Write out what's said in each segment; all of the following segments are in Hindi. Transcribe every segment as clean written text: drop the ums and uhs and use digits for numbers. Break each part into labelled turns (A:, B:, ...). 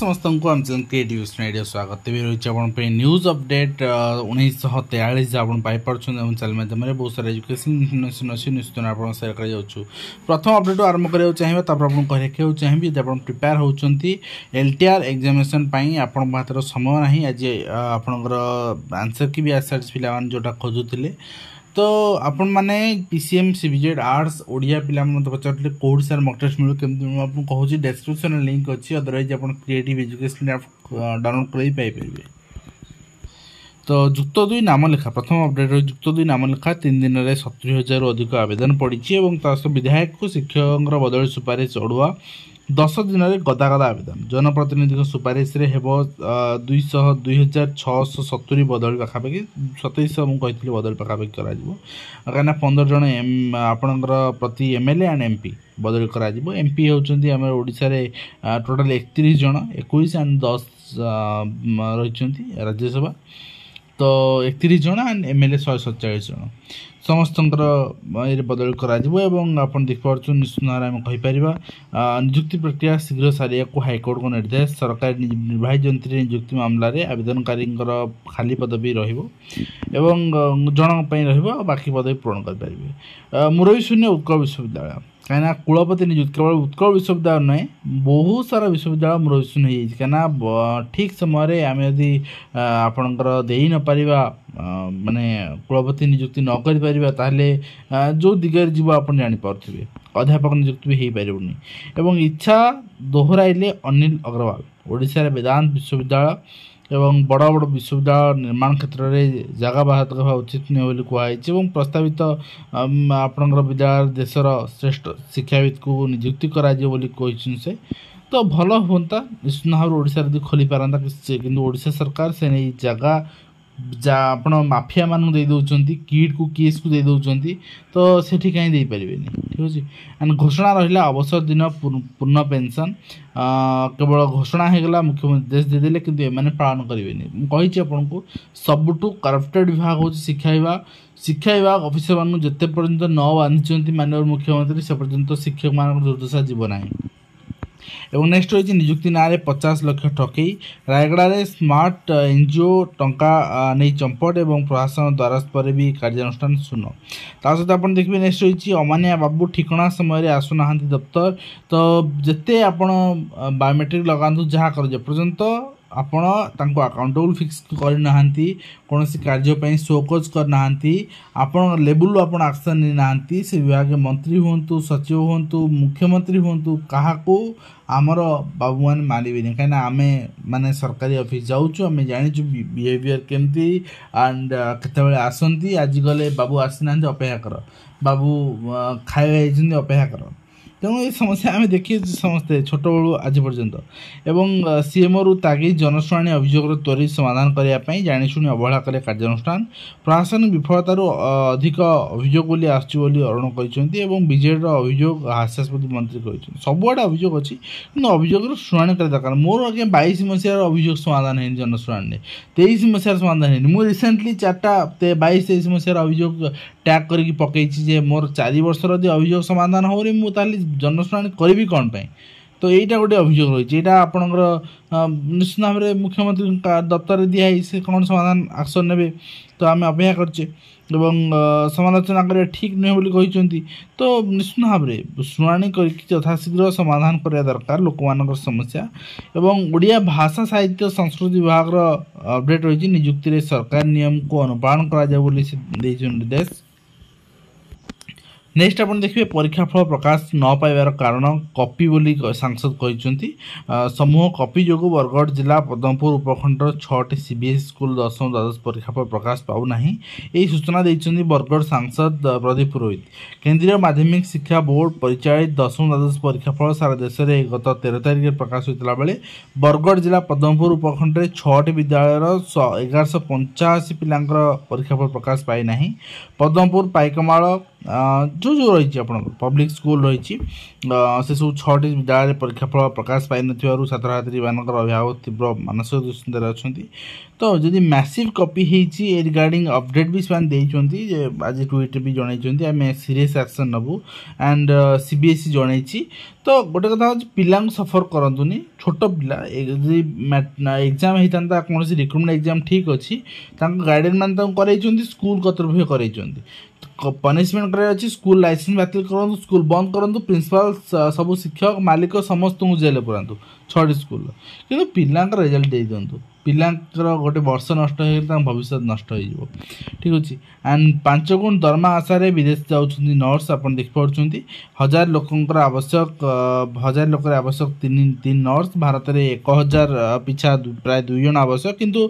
A: समस्त को आम चैनल क्रिएटिव स्टूडियो स्वागत भी रही है न्यूज अपडेट 1943 आप पाइपर चैनल माध्यम बहुत सारा एजुकेशन इनफर्मेशन अच्छी निश्चित आप सेयार कर प्रथम अपडेट आरंभ करने चाहिए तापर आपको चाहिए आप प्रिपेयर होती LTR एग्जामिनेशन आपण हाथ समय ना आज आपणकर आंसर की भी आसार पिला जोटा खोजुले तो आपण मैंने PCM CBZ आर्ट्स ओडिया पिला मत पचारे कौट सार मक टेस्ट मिलू केमती आपको कहूँ डिस्क्रिप्शन लिंक अच्छी अदरवाइज आप क्रिएटिव एजुकेशन आप डाउनलोड कर पाइपर। तो जुक्त 2 नाम लेखा प्रथम अपडेट जुक्त 2 नाम लेखा 3 दिन में 70,000 अधिक आवेदन पड़ी विधायक को शिक्षक बदली सुपारिश अड़ुआ 10 दिन में गदा गदा आवेदन जनप्रतिनिधि सुपारिश रे हेबो 2,670 बदली पाखापाखि 2700 मुझे बदली पाखापाखि कहीं 15 जन आपणकर प्रति MLA एंड MP बदली करा MP होउछन्ती हमर ओडिसा रे टोटल 31 जन 21 एंड 10 रही राज्यसभा तो 31 जन एंड MLA 147 जन समस्त बदल कर देखिए निश्चित भाव में कहीपर नियुक्ति प्रक्रिया शीघ्र सारिया को हाइकोर्ट को निर्देश सरकारी निर्वाही जंत्री नियुक्ति मामलें आवेदनकारी खाली पदवी जन बाकी पदवी पूरण करेंगे। मुरबी शून्य उत्कल विश्वविद्यालय कहीं कुलपति नियुक्ति केवल उत्कल विश्वविद्यालय नए बहुत सारा विश्वविद्यालय मुरबी शून्य कहीं ठीक समय आम यदि आपणकर दे न पारिबा माने कुलपति नियुक्ति न कर पारिबा ताहले जो दिगरे जीव आप जानीपे अध्यापक नियुक्ति भी हो पारनी एवं इच्छा दोहराइले अनिल अग्रवाल ओडिशा वेदांत विश्वविद्यालय एवं बड़ बड़ विश्वविद्यालय निर्माण क्षेत्र में जगह बाहर होगा उचित नहीं कहुई प्रस्तावित आपणकर विद्यालय देशर श्रेष्ठ शिक्षाविद को नियुक्ति करी से तो भल हाँ निश्चित भाव ओडिशा यदि खोली पारंता कि ओडिशा सरकार से नहीं जगह आप माफिया मान दे दौरान किट को केस को दे दौरान तो सेठी कहीं दे पारे ठीक अच्छे एंड घोषणा रहा अवसर दिन पूर्ण पेंशन केवल घोषणा होगा मुख्यमंत्री देश देदेले किंतु एमाने पालन करेंगे कही आपन को सबुठू करप्टेड विभाग हूँ शिक्षा विभाग ऑफिसर मान जिते पर्यंत न बांधि माननीय मुख्यमंत्री से पर्यंत शिक्षक मान दुर्दशा जीव ना एवं नेक्स्ट रही नियुक्ति ना 50 लाख ठकई रायगड़ा स्मार्ट एनजीओ टंका नहीं चंपट एवं प्रशासन द्वारस्थ पर भी कार्यानुष्ठान शून्य सहित आप देखिए नेक्स्ट रही अमानिया बाबू ठिकना समय आसुना दफ्तर तो जिते आप बायोमेट्रिक लगातु जहाँ कर पर्यंत आपण अकाउंटेबल फिक्स करना कौन कार्य शोकज करना आपण लेवल आपण एक्शन नहीं से विभाग मंत्री हूँ सचिव हूँ मुख्यमंत्री हूँ क्या आमर बाबू मैंने मानवे कहीं आम माने सरकारी ऑफिस जाऊँ आम जाचु बिहेवियर केमती एंड केत आसती आज गले बाबू आसीना अपेक्षा कर बाबू खाई अपेक्षा कर तेणु ये समस्या आम देखिए समस्ते छोट बड़ू आज पर्यंत एवं सीएमओ रु तागी जनशुणी अभियोग त्वरित समाधान करने जाशुणी अवहेला करे कार्यानुष्ठान प्रशासनिक विफलतार अधिक अभियोग आसुच्ची अरुण कहते विजेड अभियोग हास्यास्पद मंत्री कहते सबुआड़े अभियोग अच्छी कि अभियोग शुणी कर दरकार मोर आगे 22 मसीहार अभियोग समाधान है जनशुणी 23 मसीहार समाधान है मुझे रिसेंटली 22-23 मसीहार अभियोग टैग करके पकई मोर 4 वर्षर यदि अभियोग समाधान होनी मुझे जनशुणी करी कौन पाई तो यहीटा गोटे अभियोग रही है यहाँ आपणकर निश्चित भाव में मुख्यमंत्री दफ्तर दिखाई से कौन समाधान एक्शन ने तो आम अपेक्षा करचे समालोचना करें ठीक नुहे बोली कहते तो निश्चित भाव में शुणी कर यथाशीघ्र समाधान करने दरकार लोक मान समस्या एवं ओडिया भाषा साहित्य संस्कृति विभाग अपडेट रही नियुक्ति में सरकार नियम को अनुपालन कर निर्देश। नेक्स्ट आप देखिए परीक्षाफल प्रकाश न पाइबार कारण कॉपी बोली सांसद कहते समूह कॉपी जो बरगढ़ जिला पद्मपुर उपखंडर 6टी CBSE स्कूल 10व द्वादश परीक्षाफल प्रकाश पाऊना यही सूचना देते बरगढ़ सांसद प्रदीप पुरोहित केंद्रीय माध्यमिक शिक्षा बोर्ड परिचालित 10व द्वादश परीक्षाफल सारा देश में गत 13 तारिख प्रकाश होता बेले बरगढ़ जिला पद्मपुर उपखंड 6टी विद्यालयर 1185 पिलांकर परीक्षाफल प्रकाश पाई ना पद्मपुर पाइकमाल जो जो जो रही आप पब्लिक स्कूल रही से सब 6टी विद्यालय परीक्षाफल प्रकाश पाई न छात्र छात्री मान अभिभावक तीव्र मानसिक दुश्चिंतार अच्छा तो जदि मैसिव कॉपी होती रिगार्डिंग अपडेट भी से आज ट्वीट भी जनई आम सीरीयस एक्शन नबू एंड सीबीएसई जनई तो गोटे कथा हूँ पिला सफर करतुनि छोट पिला एग्जाम होता कौन रिक्रुटमेंट एग्जाम ठीक अच्छी गार्डियन मान कर स्कूल कर्तव्य कर पनिशमेंट कर स्कूल लाइसेंस बातिल करूँ स्कूल बंद करूँ प्रिंसिपल सब शिक्षक मालिक समस्त को जेल पुरातु 6टी स्कूल कि पिला रिजल्ट दे दिंतु पिलांकर गोटे वर्ष नष्ट हो भविष्य नष्ट हो ठीक अच्छे एंड 5 गुण दरमा आशारे विदेश जाऊँगी नर्स आप देखिपुं 1000 लोकर आवश्यक 1000 लोक आवश्यक 3 नर्स भारत में 1000 पिछा प्राय 2 जन आवश्यक किंतु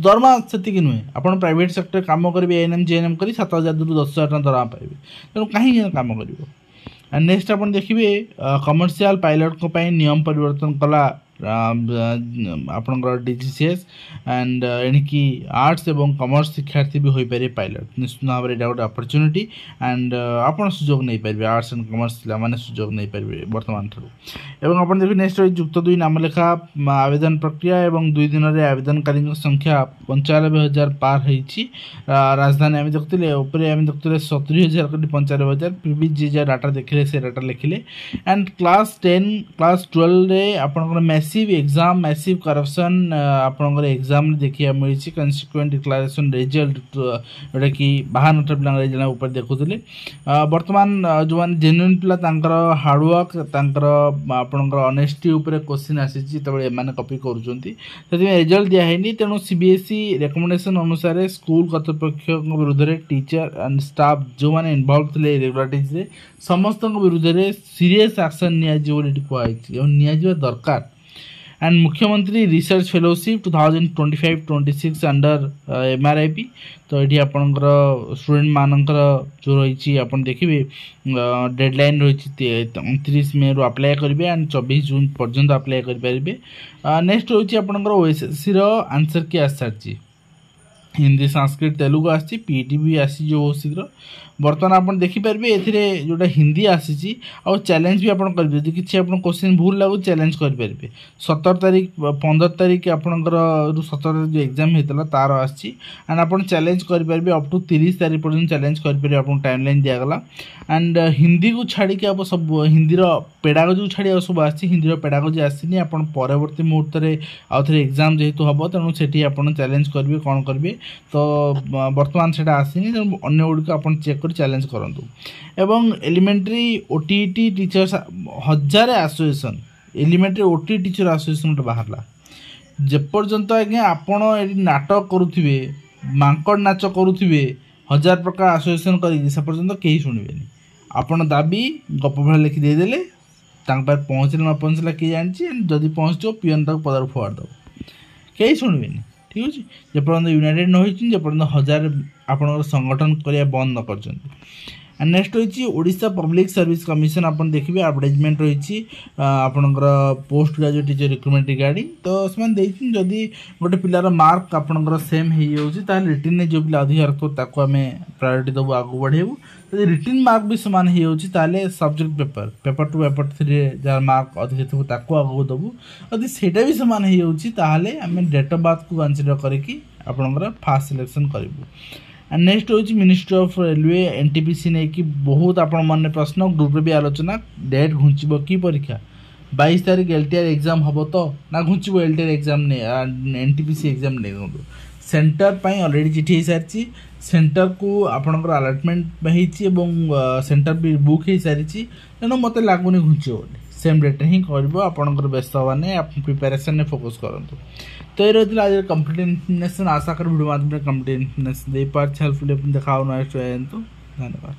A: दरमा से नुहे आप प्राइवेट सेक्टर काम करेंगे एएनएम जेएनएम कर 7000 ରୁ 10,000 टका दरमा पाइबे तेणु कहीं काम कर नेक्स्ट आप देखिए कमर्शियल पायलट को नियम परिवर्तन कला आपणकर डीजीसीएस एंड एणिकी आर्ट्स एवं कमर्स शिक्षार्थी भी हो पारे पायलट निश्चित भाव में गोटे अपरच्युनिटी एंड आपड़ सुजोग नहीं पारे आर्ट्स एंड कमर्स मैंने सुजोग नहीं पारे बर्तमान ठार आप देखिए नेक्स्ट युक्त 2 नाम लेखा आवेदन प्रक्रिया एवं 2 दिन में आवेदनकारी संख्या 95,000 पार होती राजधानी आम देखते आम देखते 70,000 कोटी 95,000 फिर भी जी जहाँ डाटा देखिले से डाटा लिखिले एंड क्लास 10 क्लास 12 आपंकर मैसिव एग्जाम मैसिव करप्शन आपंकर एग्जाम देखिए मिली कंसिक्वेंट डिक्लारेशन रिजल्ट जोटा कि 52 पिला रिजल्ट ऊपर देखुले बर्तमान जो मैंने जेन्युइन पिला हार्डवर्क आपंकर ऑनेस्टी ऊपर क्वेश्चन आसी मैंने कॉपी कर रिजल्ट दिखाई तेणु सीबीएसई रेकमेंडेशन अनुसार स्कूल कर्तृपक्ष विरुद्ध में टीचर एंड स्टाफ जो मैंने इनवॉल्व थे रेगुलारिटीज समस्त विरुद्ध में सीरियस एक्शन नि दरकार एंड मुख्यमंत्री रिसर्च फेलोशिप 2025-26 अंडर MRIP तो ये आपंकर स्टूडेंट मानकर जो रही आप देखिए डेडलाइन रही 29 मे रू अप्लाई करेंगे एंड 24 जून पर्यंत अप्लाई करेंगे नेक्स्ट रही आपंकर ओएसएससी आंसर की आसी सारी हिंदी संस्कृत तेलुगु आसी पीईटी भी आसी जो बहुत शीघ्र बर्तमान आप देखिपारे ए जोटा हिंदी आसी आ चैलेंज भी आपड़ करेंगे जब किसी आप क्वेश्चन भूल लगू चैलेंज करेंगे 17 तारीख 15 तारीख आपंकर 17 तारीख जो एग्जाम होता तार आसी एंड आप चैलेंज करेंगे अप टू 30 तारीख पर्यटन चैलेंज करेंगे आप टाइमलाइन दिगला एंड हिंदी को छाड़ी आप सब हिंदी पेडागोजी छाड़ी सब आसी हिंदी पेडागोजी आसनी आप परवर्ती मुहूर्त में आउ थे एग्जाम जेहेतु हम तेणु से आप चैलेंज करेंगे कौन करेंगे तो बर्तमान से आसनी तेणु अन्य गुड़िक आप चेक चैलेंज करूँ एवं elementary OTT teachers 1000 association elementary OTT teacher association गोटे बाहरला जेपर्यंत आज्ञा आपड़ ये नाटक करुवे मांकड़ नाच करुवे 1000 प्रकार एसोसिएशन कर कहीं शुणवे आपड़ दाबी गप भाई लिखि देदेले पहुँचला न पहुँचला किए जानी जदि पहुँचो पीएन तक पदार फोड़ दब कहीं शुणवे ठीक अच्छे जेपर्यंत यूनाइटेड न होती जेपर्यंत 1000 आपन संगठन करने बंद न कर नेक्स्ट रही ओडिशा पब्लिक सर्विस कमिशन आप देखिए एडवर्टाइजमेंट रही आपणकर post graduate teacher recruitment regarding तो से जदि गोटे पिलार मार्क आपणकर सेम हो रिटिन जो पिला अधिक रखो आम प्रायोरिटी देवु आगे बढ़ेबू जब रिटिन मार्क भी सामान हो सब्जेक्ट पेपर 2 पेपर 3 जहाँ मार्क अधिक थो आगे देवु यदि सेटा भी सामान होमें डेट ऑफ बर्थ को कंसीडर करके आपणकर फास्ट सिलेक्शन करूँ एंड नेक्स्ट हूँ मिनिस्ट्री ऑफ रेलवे एनटीपीसी नहीं कि बहुत आप मन प्रश्न ग्रुप भी आलोचना डेट घुंचब कि परीक्षा 22 तारीख एलटीआर एग्जाम हम तो ना घुंचब एलटीआर एग्जाम नहीं एनटीपीसी एग्जाम नहीं सेंटर पर ऑलरेडी चिठी हो सारी सेंटर को आपंकर अलॉटमेंट हो सेंटर भी बुक हो सारी तेणु मत लगुनि घुंचब सेम डेट ही कर आपंकर व्यस्त होने प्रिपेरेसन में फोकस करूँ तो ये रही आज कंप्लीट इन्फॉर्मेशन आशा कर वीडियो माध्यम कंप्लीट इन्फॉर्मेशन दे पार्छ हेल्पफुल देखा नेक्स्ट धन्यवाद।